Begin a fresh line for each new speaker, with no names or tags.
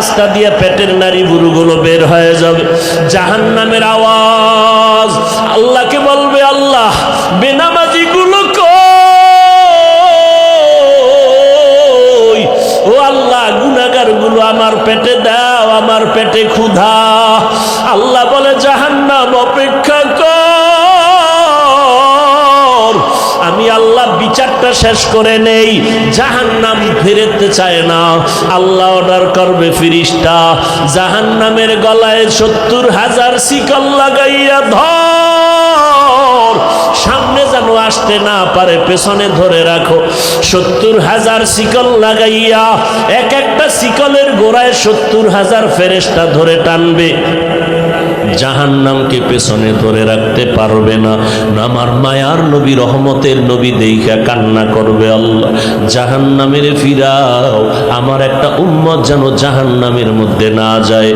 রাস্তা দিয়ে পেটের নারী বুড়ুগুলো বের হয়ে যাবে। জাহান্নামের আওয়াজ আল্লাহকে বলবে, আল্লাহ বেনামাজিগুলো কই? ও আল্লাহ, গুনাহগারগুলো আমার পেটে দাও, আমার পেটে ক্ষুধা। আল্লাহ বলে, জাহান্নাম অপেক্ষা কর, আমি আল্লাহ বিচারটা শেষ করে নেই। জাহান্নাম ফিরতে চায় না। আল্লাহ অর্ডার করবে, ফিরিস্তা জাহান্নামের গলায় 70,000 শিকল লাগাইয়া ধর, সামনে যেন আসতে না পারে, পেছনে ধরে রাখো। 70,000 শিকল লাগাইয়া এক একটা শিকলের গোড়ায় 70,000 ফেরেশতা ধরে টানবে। জাহান্নামকে পেছনে ধরে রাখতে পারবে না। আমার মায়ার নবী, রহমতের নবী দেইখা কান্না করবে, আল্লাহ জাহান্নামের ফিরাও, আমার একটা উম্মত যেন জাহান্নামের মধ্যে না যায়।